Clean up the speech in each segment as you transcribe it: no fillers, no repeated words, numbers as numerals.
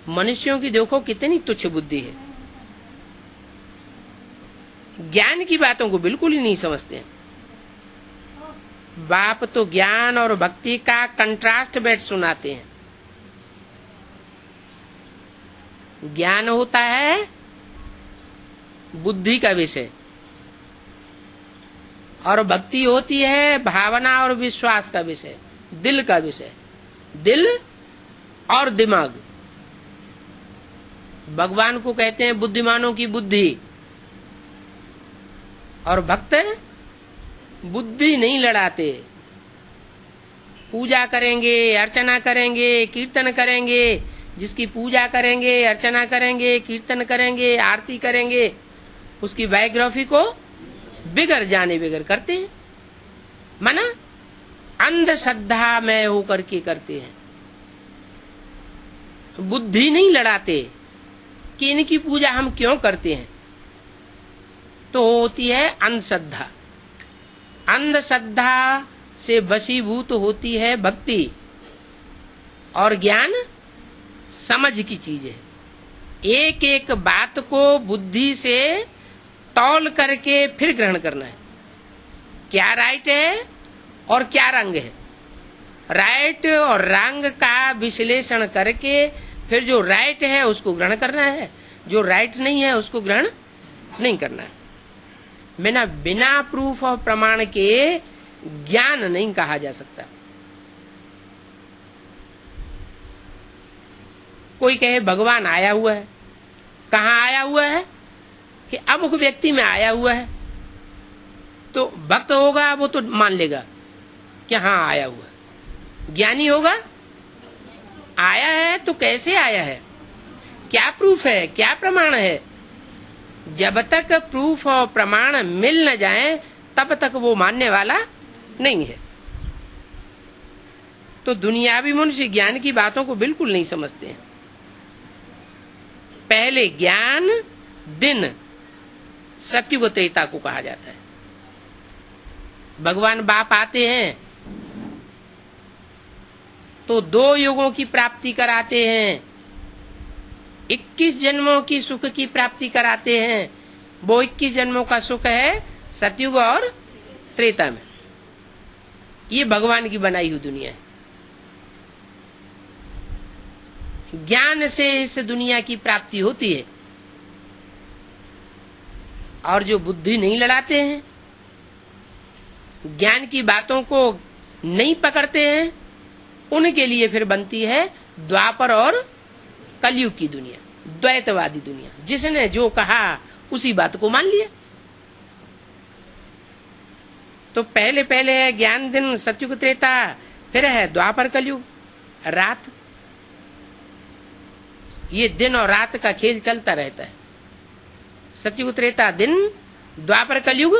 मनुष्यों की देखो कितनी तुच्छ बुद्धि है, ज्ञान की बातों को बिल्कुल ही नहीं समझते हैं। बाप तो ज्ञान और भक्ति का कंट्रास्ट बैठ सुनाते हैं। ज्ञान होता है बुद्धि का विषय और भक्ति होती है भावना और विश्वास का विषय, दिल का विषय, दिल और दिमाग। भगवान को कहते हैं बुद्धिमानों की बुद्धि, और भक्त बुद्धि नहीं लड़ाते। पूजा करेंगे, अर्चना करेंगे, कीर्तन करेंगे, जिसकी पूजा करेंगे, अर्चना करेंगे, कीर्तन करेंगे, आरती करेंगे, उसकी बायोग्राफी को बिगड़ जाने बिगड़ करते हैं, माना अंधश्रद्धा में होकर के करते हैं। बुद्धि नहीं लड़ाते कि इनकी पूजा हम क्यों करते हैं, तो होती है अंधश्रद्धा। अंधश्रद्धा से वशीभूत होती है भक्ति, और ज्ञान समझ की चीज है। एक एक बात को बुद्धि से तौल करके फिर ग्रहण करना है, क्या राइट है और क्या रंग है। राइट और रंग का विश्लेषण करके फिर जो राइट है उसको ग्रहण करना है, जो राइट नहीं है उसको ग्रहण नहीं करना है। बिना प्रूफ और प्रमाण के ज्ञान नहीं कहा जा सकता। कोई कहे भगवान आया हुआ है, कहाँ आया हुआ है कि अमुक व्यक्ति में आया हुआ है, तो भक्त होगा वो तो मान लेगा कि हाँ आया हुआ है। ज्ञानी होगा आया है तो कैसे आया है, क्या प्रूफ है, क्या प्रमाण है। जब तक प्रूफ और प्रमाण मिल न जाए तब तक वो मानने वाला नहीं है। तो दुनियावी मनुष्य ज्ञान की बातों को बिल्कुल नहीं समझते हैं। पहले ज्ञान दिन सत्युग त्रेता को कहा जाता है। भगवान बाप आते हैं तो 2 युगों की प्राप्ति कराते हैं, 21 जन्मों की सुख की प्राप्ति कराते हैं। वो 21 जन्मों का सुख है सतयुग और त्रेता में। ये भगवान की बनाई हुई दुनिया है। ज्ञान से इस दुनिया की प्राप्ति होती है, और जो बुद्धि नहीं लड़ाते हैं, ज्ञान की बातों को नहीं पकड़ते हैं, उनके लिए फिर बनती है द्वापर और कलयुग की दुनिया, द्वैतवादी दुनिया। जिसने जो कहा उसी बात को मान लिया। तो पहले पहले है ज्ञान दिन सतयुग त्रेता, फिर है द्वापर कलयुग रात। ये दिन और रात का खेल चलता रहता है। सतयुग त्रेता दिन, द्वापर कलयुग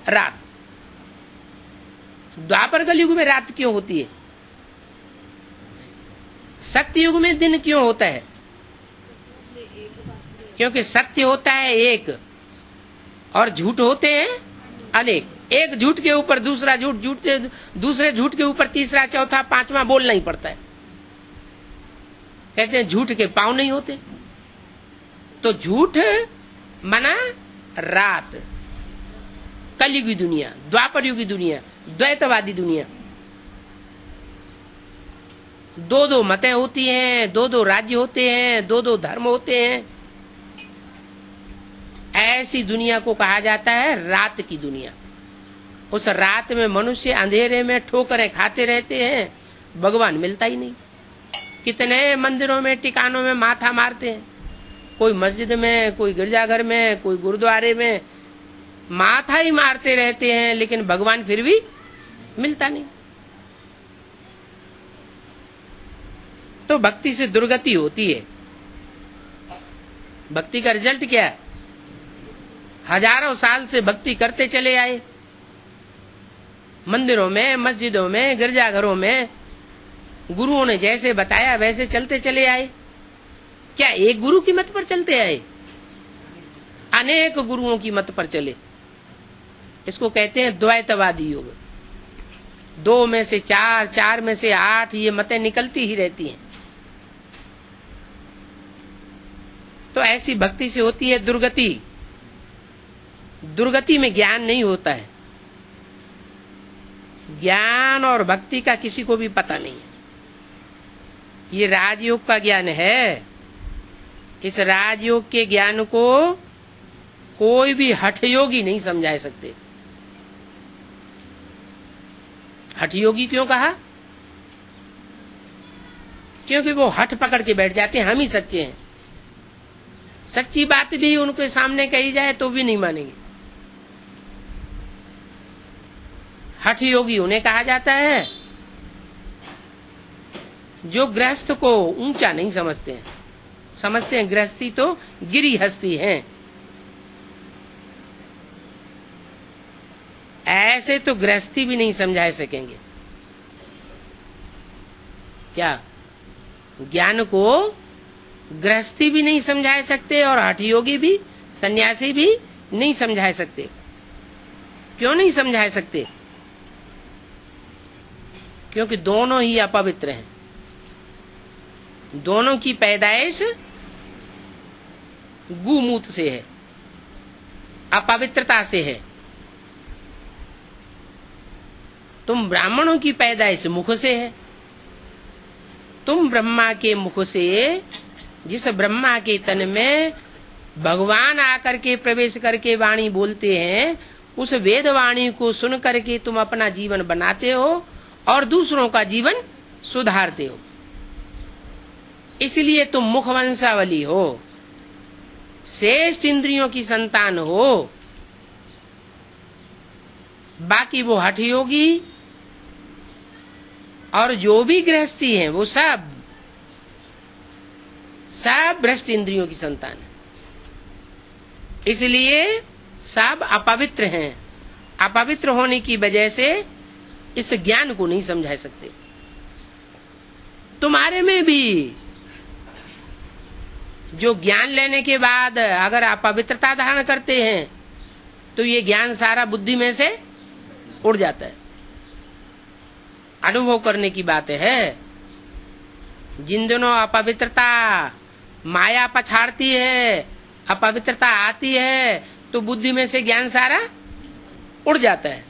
रात। द्वापर कलयुग में रात क्यों होती है, सत्ययुग में दिन क्यों होता है? क्योंकि सत्य होता है एक और झूठ होते हैं अनेक। एक झूठ के ऊपर दूसरा झूठ, झूठ से दूसरे झूठ के ऊपर तीसरा, चौथा, पांचवा बोलना ही पड़ता है। कहते हैं झूठ के पांव नहीं होते। तो झूठ मना रात, कलयुगी दुनिया, द्वापर युगी दुनिया, द्वैतवादी दुनिया। 2-2 मतें होती हैं, 2-2 राज्य होते हैं, 2-2 धर्म होते हैं। ऐसी दुनिया को कहा जाता है रात की दुनिया। उस रात में मनुष्य अंधेरे में ठोकरें खाते रहते हैं, भगवान मिलता ही नहीं। कितने मंदिरों में, टिकानों में माथा मारते हैं, कोई मस्जिद में, कोई गिरजाघर में, कोई गुरुद्वारे में माथा ही मारते रहते हैं, लेकिन भगवान फिर भी मिलता नहीं। तो भक्ति से दुर्गति होती है। भक्ति का रिजल्ट क्या है? हजारों साल से भक्ति करते चले आए, मंदिरों में, मस्जिदों में, गिरजाघरों में गुरुओं ने जैसे बताया वैसे चलते चले आए। क्या एक गुरु की मत पर चलते आए? अनेक गुरुओं की मत पर चले। इसको कहते हैं द्वैतवादी युग। 2 में से 4, 4 में से 8, ये मतें निकलती ही रहती हैं। तो ऐसी भक्ति से होती है दुर्गति। दुर्गति में ज्ञान नहीं होता है। ज्ञान और भक्ति का किसी को भी पता नहीं है। ये राजयोग का ज्ञान है। इस राजयोग के ज्ञान को कोई भी हठयोगी नहीं समझा सकते। हठयोगी क्यों कहा? क्योंकि वो हठ पकड़ के बैठ जाते हैं, हम ही सच्चे हैं। सच्ची बात भी उनके सामने कही जाए तो भी नहीं मानेंगे। हठ योगी उन्हें कहा जाता है जो गृहस्थ को ऊंचा नहीं समझते हैं। समझते हैं गृहस्थी तो गिरी हस्ती है। ऐसे तो गृहस्थी भी नहीं समझा सकेंगे। क्या ज्ञान को गृहस्थी भी नहीं समझा सकते और हठयोगी भी, सन्यासी भी नहीं समझा सकते। क्यों नहीं समझा सकते? क्योंकि दोनों ही अपवित्र हैं। दोनों की पैदाइश गुमूत से है, अपवित्रता से है। तुम ब्राह्मणों की पैदाइश मुख से है। तुम ब्रह्मा के मुख से, जिस ब्रह्मा के तन में भगवान आकर के प्रवेश करके वाणी बोलते हैं, उस वेद वाणी को सुन करके तुम अपना जीवन बनाते हो और दूसरों का जीवन सुधारते हो। इसलिए तुम मुख वंशावली हो, श्रेष्ठ इंद्रियों की संतान हो। बाकी वो हठयोगी और जो भी गृहस्थी हैं वो सब भ्रष्ट इंद्रियों की संतान है। इसलिए सब अपवित्र हैं। अपवित्र होने की वजह से इस ज्ञान को नहीं समझा सकते। तुम्हारे में भी जो ज्ञान लेने के बाद अगर आप पवित्रता धारण करते हैं तो ये ज्ञान सारा बुद्धि में से उड़ जाता है। अनुभव करने की बात है। जिन दिनों अपवित्रता माया पछाड़ती है, अपवित्रता आती है, तो बुद्धि में से ज्ञान सारा उड़ जाता है।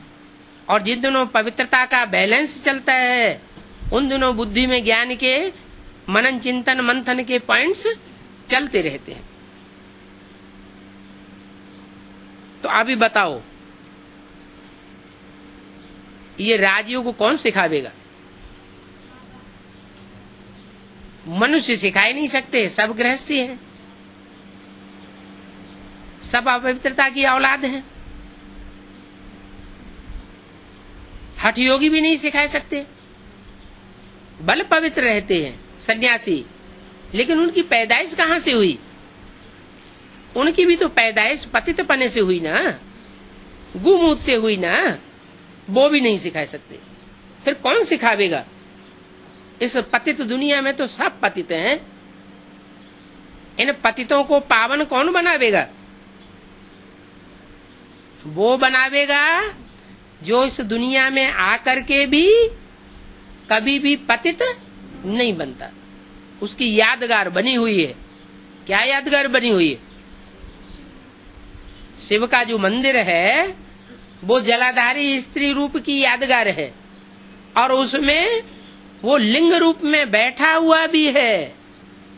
और जिन दिनों पवित्रता का बैलेंस चलता है, उन दिनों बुद्धि में ज्ञान के मनन चिंतन मंथन के पॉइंट्स चलते रहते हैं। तो अभी बताओ, ये राजयोग को कौन सिखावेगा? मनुष्य सिखा ही नहीं सकते। सब गृहस्थी है, सब अपवित्रता की औलाद है। हठयोगी भी नहीं सिखा सकते। बल पवित्र रहते हैं सन्यासी, लेकिन उनकी पैदाइश कहां से हुई? उनकी भी तो पैदाइश पतित पने से हुई ना, गुमूत से हुई ना। वो भी नहीं सिखा सकते। फिर कौन सिखावेगा? इस पतित दुनिया में तो सब पतित हैं। इन पतितों को पावन कौन बनावेगा? वो बनावेगा जो इस दुनिया में आकर के भी कभी भी पतित नहीं बनता। उसकी यादगार बनी हुई है। क्या यादगार बनी हुई है? शिव का जो मंदिर है वो जलाधारी स्त्री रूप की यादगार है, और उसमें वो लिंग रूप में बैठा हुआ भी है।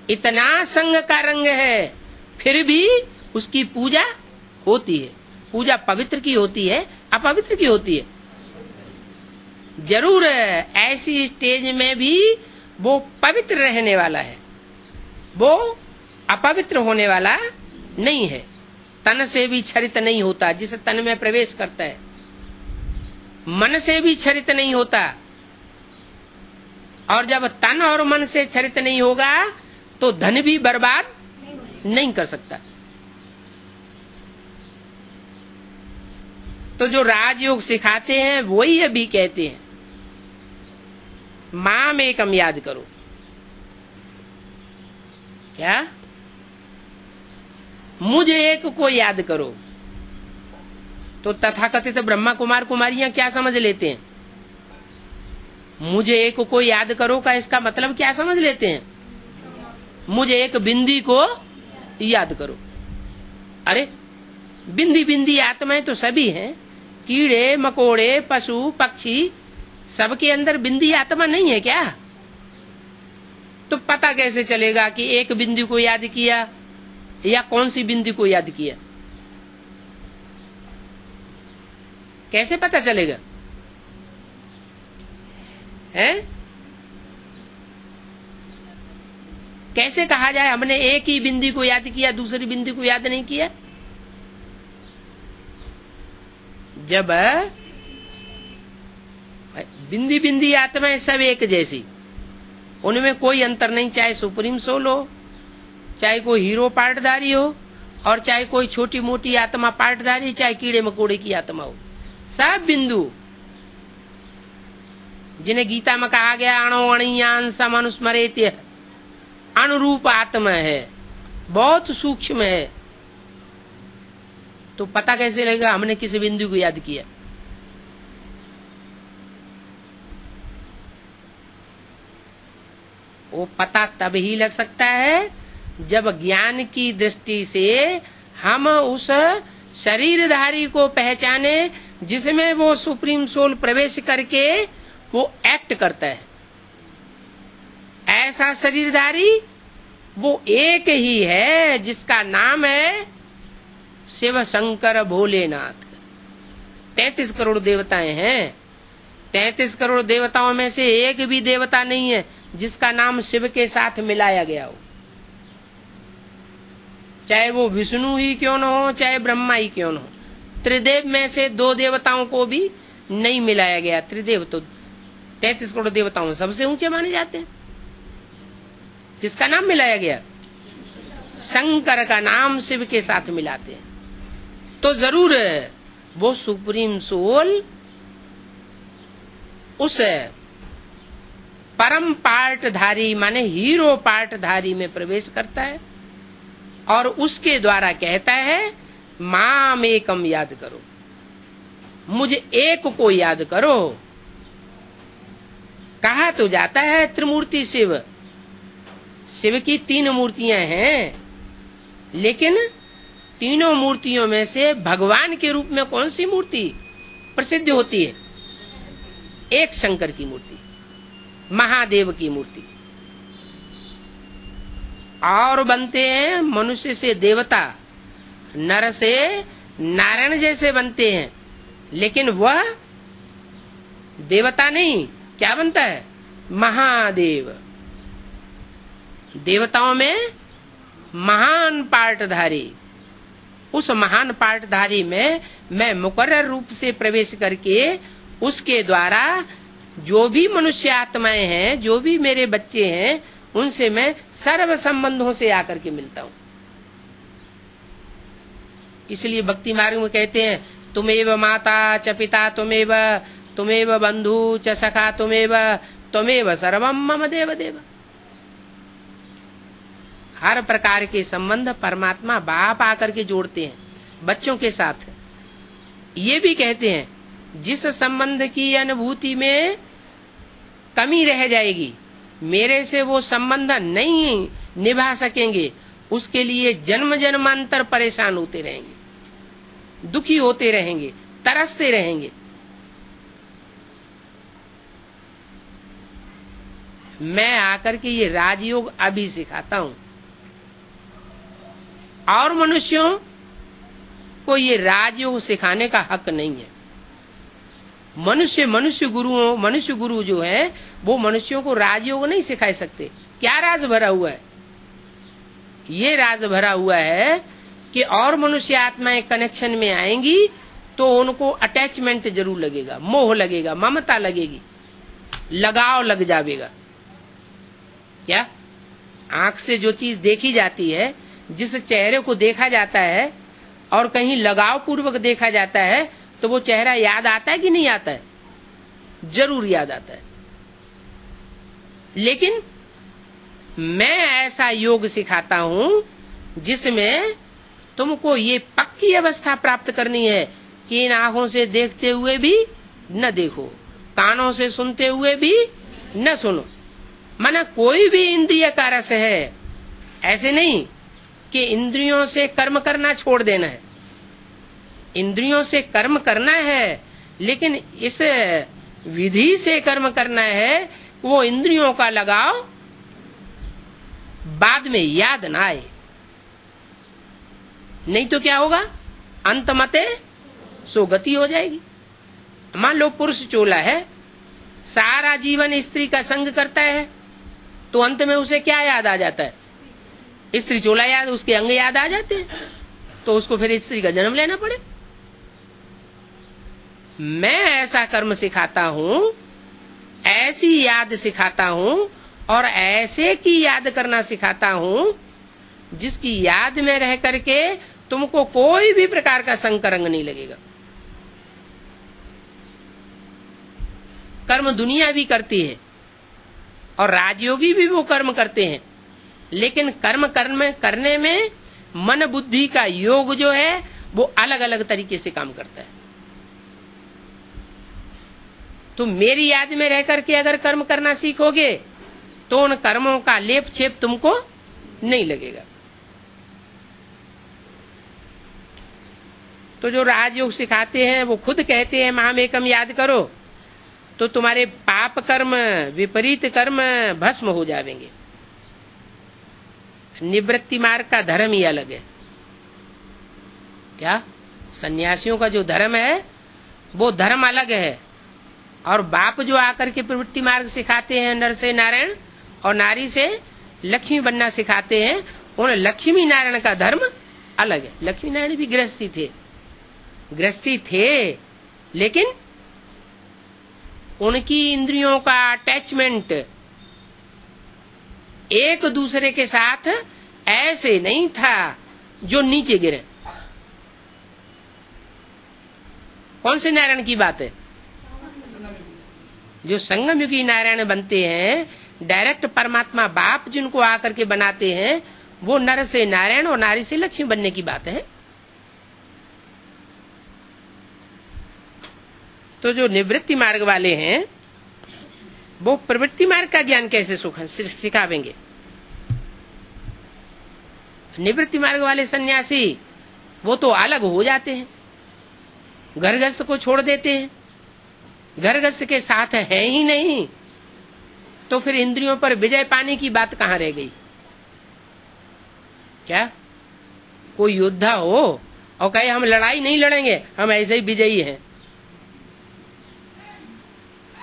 इतना संग का रंग है, फिर भी उसकी पूजा होती है। पूजा पवित्र की होती है, अपवित्र की होती है? जरूर ऐसी स्टेज में भी वो पवित्र रहने वाला है, वो अपवित्र होने वाला नहीं है। तन से भी छरित नहीं होता जिस तन में प्रवेश करता है। मन से भी छरित नहीं होता, और जब तन और मन से छरित नहीं होगा तो धन भी बर्बाद नहीं कर सकता। तो जो राजयोग सिखाते हैं वही अभी कहते हैं माम एकम याद करो। क्या? मुझे एक को याद करो। तो तथाकथित ब्रह्मा कुमार कुमारियां क्या समझ लेते हैं? मुझे एक को याद करो का इसका मतलब क्या समझ लेते हैं? मुझे एक बिंदी को याद करो। अरे बिंदी बिंदी आत्माएं तो सभी हैं, कीड़े मकोड़े पशु पक्षी, सबके अंदर बिंदी आत्मा नहीं है क्या? तो पता कैसे चलेगा कि एक बिंदी को याद किया या कौन सी बिंदी को याद किया? कैसे पता चलेगा? है कैसे कहा जाए हमने एक ही बिंदी को याद किया, दूसरी बिंदी को याद नहीं किया? जब बिंदी बिंदी आत्माएं सब एक जैसी, उनमें कोई अंतर नहीं, चाहे सुप्रीम सोल हो, चाहे कोई हीरो पार्टधारी हो, और चाहे कोई छोटी मोटी आत्मा पार्टधारी, चाहे कीड़े मकोड़े की आत्मा हो, सब बिंदु जिन्हें गीता में कहा गया अणो अणियान समनुस्मरेत्य, अनुरूप आत्मा है, बहुत सूक्ष्म है। तो पता कैसे लगेगा हमने किस बिंदु को याद किया? वो पता तब ही लग सकता है जब ज्ञान की दृष्टि से हम उस शरीरधारी को पहचाने जिसमें वो सुप्रीम सोल प्रवेश करके वो एक्ट करता है। ऐसा शरीरधारी वो एक ही है जिसका नाम है शिव शंकर भोलेनाथ। 33 करोड़ देवताएं हैं, 33 करोड़ देवताओं में से एक भी देवता नहीं है जिसका नाम शिव के साथ मिलाया गया हो। चाहे वो विष्णु ही क्यों न हो, चाहे ब्रह्मा ही क्यों न हो। त्रिदेव में से 2 देवताओं को भी नहीं मिलाया गया। त्रिदेव तो 33 करोड़ देवताओं में सबसे ऊंचे माने जाते हैं। किसका नाम मिलाया गया? शंकर का नाम शिव के साथ मिलाते हैं। तो जरूर वो सुप्रीम सोल उस परम पार्टधारी माने हीरो पार्टधारी में प्रवेश करता है और उसके द्वारा कहता है माम एकम याद करो, मुझे एक को याद करो। कहा तो जाता है त्रिमूर्ति शिव, शिव की 3 मूर्तियां हैं, लेकिन तीनों मूर्तियों में से भगवान के रूप में कौन सी मूर्ति प्रसिद्ध होती है? एक शंकर की मूर्ति, महादेव की मूर्ति। और बनते हैं मनुष्य से देवता, नर से नारायण जैसे बनते हैं, लेकिन वह देवता नहीं, क्या बनता है? महादेव। देवताओं में महान पार्टधारी, उस महान पार्टधारी में मैं मुकर्रर रूप से प्रवेश करके उसके द्वारा जो भी मनुष्य आत्माएं हैं, जो भी मेरे बच्चे हैं, उनसे मैं सर्व संबंधों से आकर के मिलता हूँ। इसलिए भक्ति मार्ग में कहते हैं तुमेव माता च पिता तुमेव बंधु च सखा तुमेव सर्वम मम देव देव। हर प्रकार के संबंध परमात्मा बाप आकर के जोड़ते हैं बच्चों के साथ। ये भी कहते हैं जिस संबंध की अनुभूति में कमी रह जाएगी, मेरे से वो संबंध नहीं निभा सकेंगे, उसके लिए जन्म जन्मांतर परेशान होते रहेंगे, दुखी होते रहेंगे, तरसते रहेंगे। मैं आकर के ये राजयोग अभी सिखाता हूँ और मनुष्यों को ये राजयोग सिखाने का हक नहीं है। मनुष्य गुरु जो है वो मनुष्यों को राजयोग नहीं सिखा सकते। क्या राज भरा हुआ है? ये राज भरा हुआ है कि और मनुष्य आत्माएं कनेक्शन में आएंगी तो उनको अटैचमेंट जरूर लगेगा, मोह लगेगा, ममता लगेगी, लगाव लग जाएगा। क्या आंख से जो चीज देखी जाती है, जिस चेहरे को देखा जाता है और कहीं लगाव पूर्वक देखा जाता है, तो वो चेहरा याद आता है कि नहीं आता है? जरूर याद आता है। लेकिन मैं ऐसा योग सिखाता हूं जिसमें तुमको ये पक्की अवस्था प्राप्त करनी है कि इन आंखों से देखते हुए भी न देखो, कानों से सुनते हुए भी न सुनो। माना कोई भी इंद्रिय का रस है, ऐसे नहीं कि इंद्रियों से कर्म करना छोड़ देना है। इंद्रियों से कर्म करना है, लेकिन इस विधि से कर्म करना है, वो इंद्रियों का लगाव बाद में याद ना आए। नहीं तो क्या होगा, अंत मते सो गति हो जाएगी। मान लो पुरुष चोला है, सारा जीवन स्त्री का संग करता है, तो अंत में उसे क्या याद आ जाता है, स्त्री चोला याद, उसके अंग याद आ जाते हैं, तो उसको फिर स्त्री का जन्म लेना पड़े। मैं ऐसा कर्म सिखाता हूं, ऐसी याद सिखाता हूं, और ऐसे की याद करना सिखाता हूं जिसकी याद में रह करके तुमको कोई भी प्रकार का संकरंग नहीं लगेगा। कर्म दुनिया भी करती है और राजयोगी भी वो कर्म करते हैं, लेकिन कर्म करने में मन बुद्धि का योग जो है वो अलग अलग तरीके से काम करता है। तो मेरी याद में रह करके अगर कर्म करना सीखोगे तो उन कर्मों का लेप छेप तुमको नहीं लगेगा। तो जो राजयोग सिखाते हैं वो खुद कहते हैं महामेकम याद करो, तो तुम्हारे पाप कर्म, विपरीत कर्म भस्म हो जाएंगे। निवृत्ति मार्ग का धर्म ही अलग है। क्या सन्यासियों का जो धर्म है वो धर्म अलग है, और बाप जो आकर के प्रवृत्ति मार्ग सिखाते हैं, नर से नारायण और नारी से लक्ष्मी बनना सिखाते हैं, उन लक्ष्मी नारायण का धर्म अलग है। लक्ष्मी नारायण भी गृहस्थी थे, लेकिन उनकी इंद्रियों का अटैचमेंट एक दूसरे के साथ ऐसे नहीं था जो नीचे गिरे। कौन से नारायण की बात है? जो संगम युगी नारायण बनते हैं, डायरेक्ट परमात्मा बाप जिनको आकर के बनाते हैं, वो नर से नारायण और नारी से लक्ष्मी बनने की बात है। तो जो निवृत्ति मार्ग वाले हैं वो प्रवृत्ति मार्ग का ज्ञान कैसे सिखावेंगे? निवृत्ति मार्ग वाले सन्यासी वो तो अलग हो जाते हैं, घर गृहस्थ को छोड़ देते हैं, घर गृहस्थ के साथ है ही नहीं, तो फिर इंद्रियों पर विजय पाने की बात कहाँ रह गई? क्या कोई योद्धा हो और कहे हम लड़ाई नहीं लड़ेंगे, हम ऐसे ही विजयी हैं,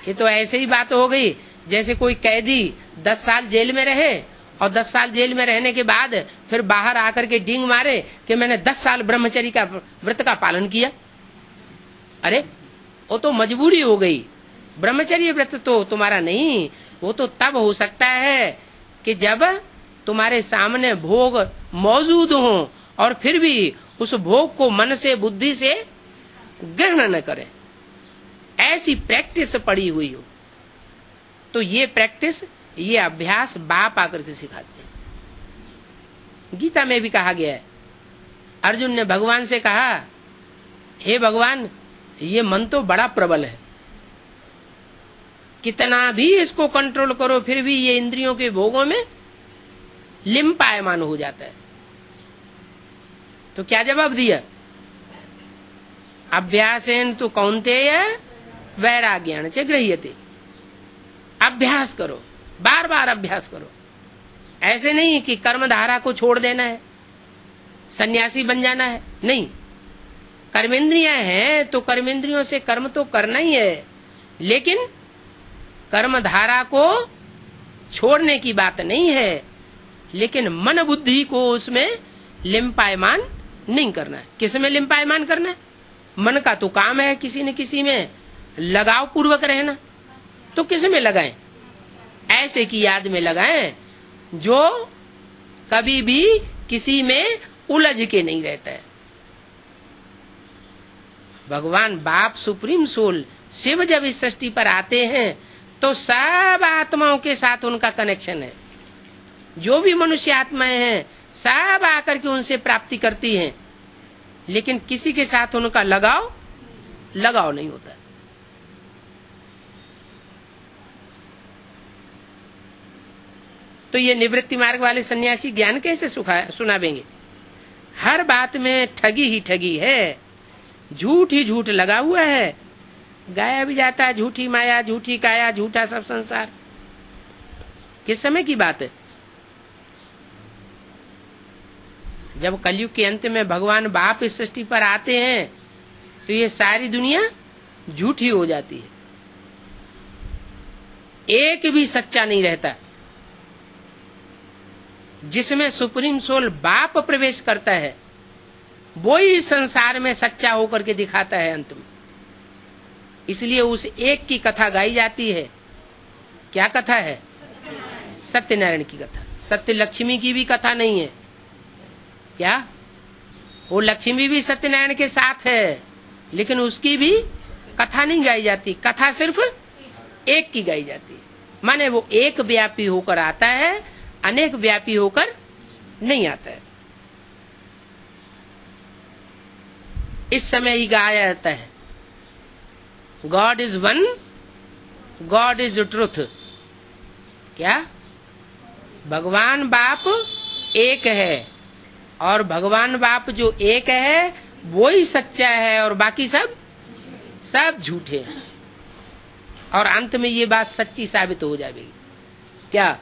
ये तो ऐसे ही बात हो गई जैसे कोई कैदी 10 साल जेल में रहे और 10 साल जेल में रहने के बाद फिर बाहर आकर के डींग मारे कि मैंने 10 साल ब्रह्मचर्य का व्रत का पालन किया। अरे वो तो मजबूरी हो गई, ब्रह्मचर्य व्रत तो तुम्हारा नहीं, वो तो तब हो सकता है कि जब तुम्हारे सामने भोग मौजूद हो और फिर भी उस भोग को मन से बुद्धि से ग्रहण न करें, ऐसी प्रैक्टिस पड़ी हुई हो। तो ये प्रैक्टिस, ये अभ्यास बाप आकर के सिखाते हैं। गीता में भी कहा गया है, अर्जुन ने भगवान से कहा, हे भगवान ये मन तो बड़ा प्रबल है, कितना भी इसको कंट्रोल करो फिर भी ये इंद्रियों के भोगों में लिम्पायमान हो जाता है। तो क्या जवाब दिया? अभ्यासेन तो कौन्तेय वैराग्यान च गृह्यते। अभ्यास करो, बार बार अभ्यास करो। ऐसे नहीं कि कर्मधारा को छोड़ देना है, सन्यासी बन जाना है, नहीं। कर्मेंद्रियां हैं तो कर्मेंद्रियों से कर्म तो करना ही है, लेकिन कर्मधारा को छोड़ने की बात नहीं है, लेकिन मन बुद्धि को उसमें लिम्पायमान नहीं करना है। किस में लिम्पायमान करना है? मन का तो काम है किसी न किसी में लगाव पूर्वक रहना, तो किस में लगाएं? ऐसे की याद में लगाएं जो कभी भी किसी में उलझ के नहीं रहता है। भगवान बाप सुप्रीम सोल शिव जब इस सृष्टि पर आते हैं तो सब आत्माओं के साथ उनका कनेक्शन है। जो भी मनुष्य आत्माएं हैं सब आकर के उनसे प्राप्ति करती हैं, लेकिन किसी के साथ उनका लगाव नहीं होता। तो ये निवृत्ति मार्ग वाले सन्यासी ज्ञान कैसे सुनावेंगे? हर बात में ठगी ही ठगी है, झूठ ही झूठ लगा हुआ है। गाया भी जाता है झूठी माया, झूठी काया, झूठा सब संसार। किस समय की बात है? जब कलयुग के अंत में भगवान बाप इस सृष्टि पर आते हैं तो ये सारी दुनिया झूठी हो जाती है, एक भी सच्चा नहीं रहता। जिसमें सुप्रीम सोल बाप प्रवेश करता है वो ही संसार में सच्चा होकर के दिखाता है अंत में। इसलिए उस एक की कथा गाई जाती है। क्या कथा है? सत्यनारायण की कथा। सत्य लक्ष्मी की भी कथा नहीं है क्या? वो लक्ष्मी भी सत्यनारायण के साथ है, लेकिन उसकी भी कथा नहीं गाई जाती। कथा सिर्फ एक की गाई जाती है। माने वो एक व्यापी होकर आता है, अनेक व्यापी होकर नहीं आता है। इस समय ही गाया जाता है God is one, God is truth. क्या? भगवान बाप एक है, और भगवान बाप जो एक है वो ही सच्चा है, और बाकी सब झूठे हैं। और अंत में ये बात सच्ची साबित हो जाएगी। क्या?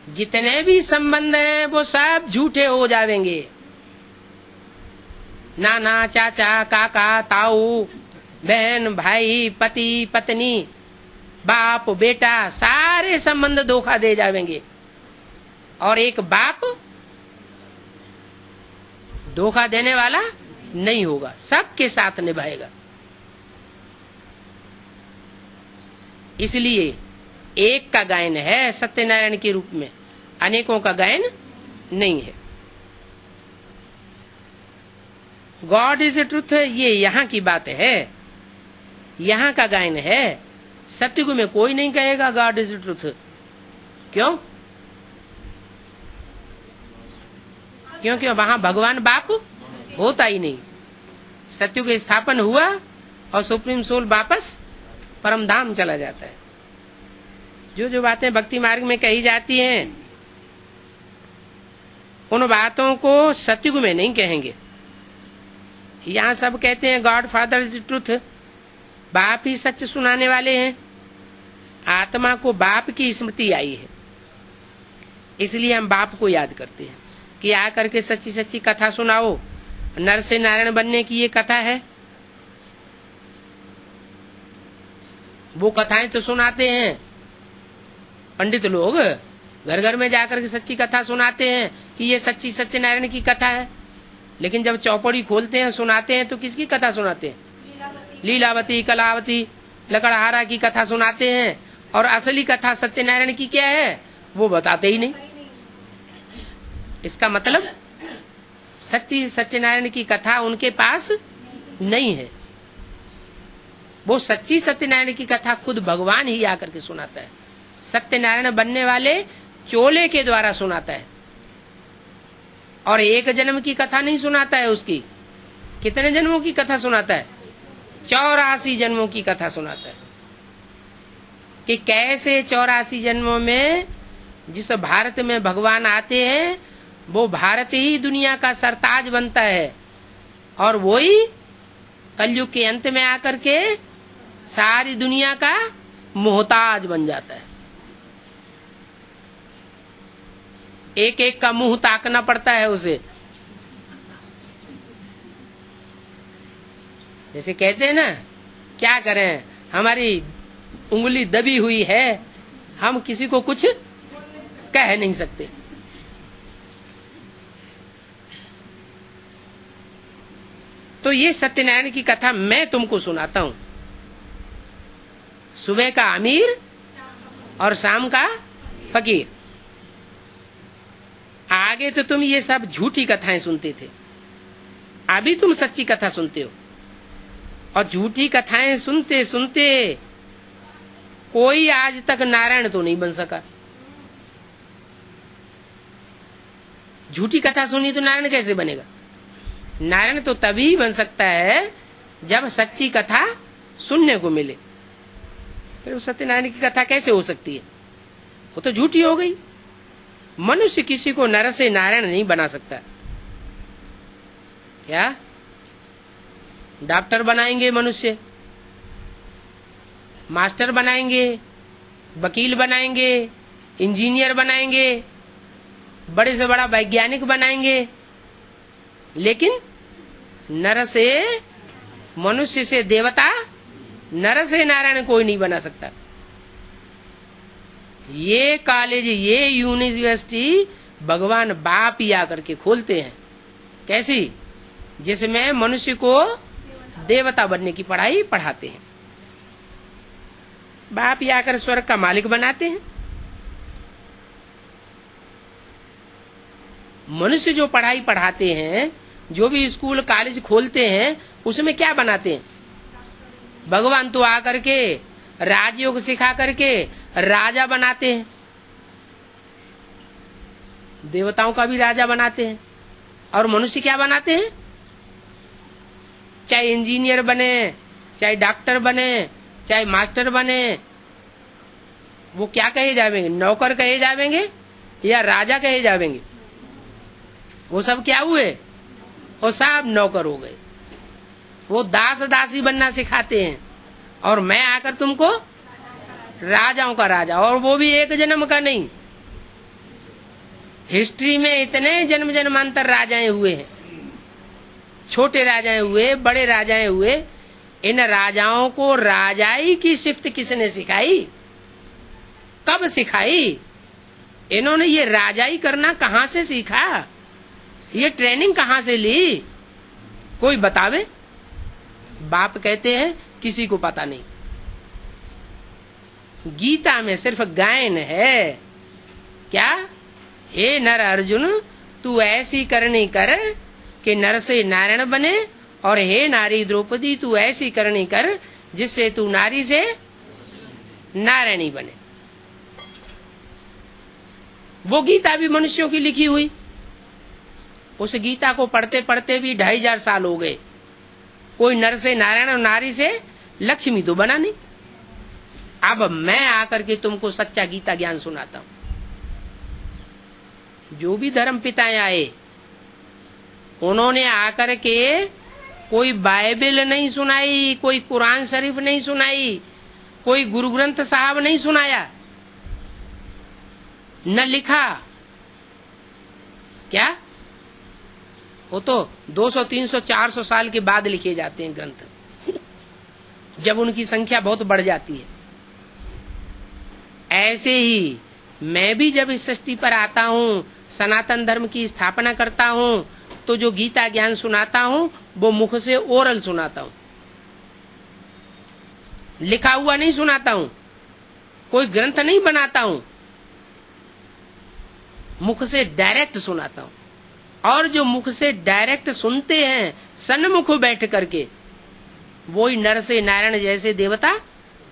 जितने भी संबंध हैं वो सब झूठे हो जाएंगे। नाना, चाचा, काका, ताऊ, बहन, भाई, पति, पत्नी, बाप, बेटा, सारे संबंध धोखा दे जाएंगे। और एक बाप धोखा देने वाला नहीं होगा, सबके साथ निभाएगा। इसलिए एक का गायन है सत्यनारायण के रूप में, अनेकों का गायन नहीं है। गॉड इज ए ट्रुथ, ये यहाँ की बात है, यहाँ का गायन है। सत्ययुग में कोई नहीं कहेगा गॉड इज ए ट्रुथ। क्यों? क्योंकि वहां भगवान बाप होता ही नहीं। सत्ययुग स्थापन हुआ और सुप्रीम सोल वापस परम धाम चला जाता है। जो बातें भक्ति मार्ग में कही जाती हैं उन बातों को सतयुग में नहीं कहेंगे। यहाँ सब कहते हैं गॉड फादर इज ट्रुथ, बाप ही सच सुनाने वाले हैं। आत्मा को बाप की स्मृति आई है, इसलिए हम बाप को याद करते हैं कि आकर के सच्ची सच्ची कथा सुनाओ। नर से नारायण बनने की ये कथा है। वो कथाएं तो सुनाते हैं पंडित लोग, घर घर में जाकर के सच्ची कथा सुनाते हैं कि ये सच्ची सत्यनारायण की कथा है। लेकिन जब चौपड़ी खोलते हैं सुनाते हैं तो किसकी कथा सुनाते हैं? लीलावती, कलावती, लकड़हारा की कथा सुनाते हैं। और असली कथा सत्यनारायण की क्या है वो बताते ही नहीं। इसका मतलब सत्यनारायण की कथा उनके पास नहीं है। वो सच्ची सत्यनारायण की कथा खुद भगवान ही आकर के सुनाता है। सत्यनारायण बनने वाले चोले के द्वारा सुनाता है, और एक जन्म की कथा नहीं सुनाता है उसकी। कितने जन्मों की कथा सुनाता है? 84 जन्मों की कथा सुनाता है कि कैसे 84 जन्मों में जिस भारत में भगवान आते हैं वो भारत ही दुनिया का सरताज बनता है, और वही कलयुग के अंत में आकर के सारी दुनिया का मोहताज बन जाता है। एक एक का मुंह ताकना पड़ता है उसे। जैसे कहते हैं ना, क्या करें, हमारी उंगली दबी हुई है, हम किसी को कुछ कह नहीं सकते। तो ये सत्यनारायण की कथा मैं तुमको सुनाता हूं। सुबह का अमीर और शाम का फकीर। आगे तो तुम ये सब झूठी कथाएं सुनते थे, अभी तुम सच्ची कथा सुनते हो। और झूठी कथाएं सुनते सुनते कोई आज तक नारायण तो नहीं बन सका। झूठी कथा सुनी तो नारायण कैसे बनेगा? नारायण तो तभी बन सकता है जब सच्ची कथा सुनने को मिले। फिर सत्यनारायण की कथा कैसे हो सकती है? वो तो झूठी हो गई। मनुष्य किसी को नर से नारायण नहीं बना सकता। क्या डॉक्टर बनाएंगे मनुष्य, मास्टर बनाएंगे, वकील बनाएंगे, इंजीनियर बनाएंगे, बड़े से बड़ा वैज्ञानिक बनाएंगे, लेकिन नर से मनुष्य से देवता, नर से नारायण कोई नहीं बना सकता। ये कॉलेज, ये यूनिवर्सिटी भगवान बाप ही आकर के खोलते हैं। कैसी? जिसमें मनुष्य को देवता बनने की पढ़ाई पढ़ाते हैं। बाप ही आकर स्वर्ग का मालिक बनाते हैं। मनुष्य जो पढ़ाई पढ़ाते हैं, जो भी स्कूल कॉलेज खोलते हैं, उसमें क्या बनाते हैं? भगवान तो आकर के राजयोग सिखा करके राजा बनाते हैं, देवताओं का भी राजा बनाते हैं। और मनुष्य क्या बनाते हैं? चाहे इंजीनियर बने, चाहे डॉक्टर बने, चाहे मास्टर बने, वो क्या कहे जावेंगे? नौकर कहे जावेंगे या राजा कहे जावेंगे? वो सब क्या हुए? वो सब नौकर हो गए। वो दास दासी बनना सिखाते हैं, और मैं आकर तुमको राजाओं का राजा, और वो भी एक जन्म का नहीं। हिस्ट्री में इतने जन्म जन्मांतर राजाएं हुए हैं, छोटे राजाएं हुए, बड़े राजाएं हुए। इन राजाओं को राजाई की सिफ्त किसने सिखाई? कब सिखाई? इन्होंने ये राजाई करना कहाँ से सीखा? ये ट्रेनिंग कहाँ से ली? कोई बतावे? बाप कहते हैं किसी को पता नहीं। गीता में सिर्फ गायन है। क्या? हे नर अर्जुन, तू ऐसी करनी कर कि नर से नारायण बने, और हे नारी द्रौपदी, तू ऐसी करनी कर जिससे तू नारी से नारायणी बने। वो गीता भी मनुष्यों की लिखी हुई। उस गीता को पढ़ते पढ़ते भी 2500 साल हो गए। कोई नर से नारायण और नारी से लक्ष्मी तो बना नहीं। अब मैं आकर के तुमको सच्चा गीता ज्ञान सुनाता हूं। जो भी धर्म पिताएं आए, उन्होंने आकर के कोई बाइबल नहीं सुनाई, कोई कुरान शरीफ नहीं सुनाई, कोई गुरु ग्रंथ साहब नहीं सुनाया, न लिखा। क्या? वो तो 200, 300, 400 साल के बाद लिखे जाते हैं ग्रंथ, जब उनकी संख्या बहुत बढ़ जाती है। ऐसे ही मैं भी जब इस सृष्टि पर आता हूँ, सनातन धर्म की स्थापना करता हूँ, तो जो गीता ज्ञान सुनाता हूँ वो मुख से ओरल सुनाता हूँ, लिखा हुआ नहीं सुनाता हूँ, कोई ग्रंथ नहीं बनाता हूँ, मुख से डायरेक्ट सुनाता हूँ। और जो मुख से डायरेक्ट सुनते हैं सन्मुख बैठ करके, वो ही नर से नारायण जैसे देवता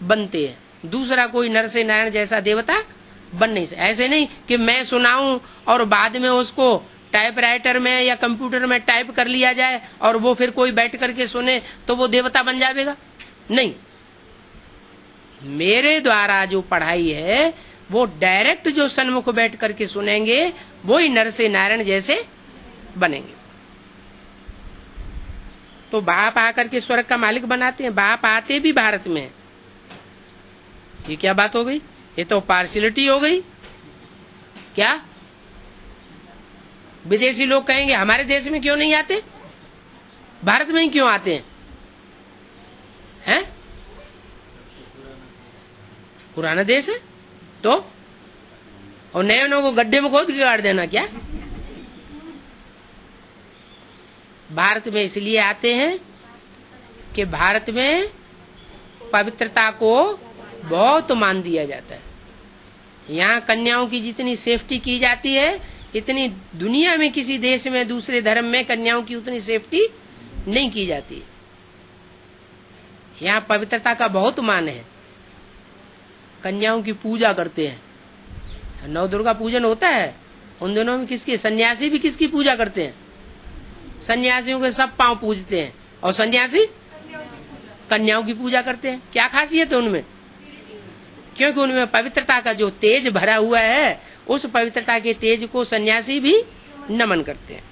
बनते हैं। दूसरा कोई नर से नारायण जैसा देवता बन नहीं सकता। ऐसे नहीं कि मैं सुनाऊं और बाद में उसको टाइपराइटर में या कंप्यूटर में टाइप कर लिया जाए और वो फिर कोई बैठ करके सुने तो वो देवता बन जाएगा। नहीं, मेरे द्वारा जो पढ़ाई है वो डायरेक्ट जो सन्मुख बैठ करके सुनेंगे वो ही नर से नारायण जैसे बनेंगे। तो बाप आकर के स्वर्ग का मालिक बनाते हैं। बाप आते भी भारत में। ये क्या बात हो गई? ये तो पार्शियलिटी हो गई। क्या विदेशी लोग कहेंगे हमारे देश में क्यों नहीं आते, भारत में ही क्यों आते हैं? हैं? पुराना देश है तो, और नए को गड्ढे में खोद के गाड़ देना क्या? भारत में इसलिए आते हैं कि भारत में पवित्रता को बहुत मान दिया जाता है। यहाँ कन्याओं की जितनी सेफ्टी की जाती है, इतनी दुनिया में किसी देश में दूसरे धर्म में कन्याओं की उतनी सेफ्टी नहीं की जाती। यहाँ पवित्रता का बहुत मान है। कन्याओं की पूजा करते हैं। नौ दुर्गा पूजन होता है उन दिनों में। किसकी? सन्यासी भी किसकी पूजा करते हैं? सन्यासियों के सब पांव पूजते हैं, और सन्यासी कन्याओं की पूजा करते हैं। क्या खासियत है उनमें? क्योंकि उनमें पवित्रता का जो तेज भरा हुआ है, उस पवित्रता के तेज को सन्यासी भी नमन करते हैं।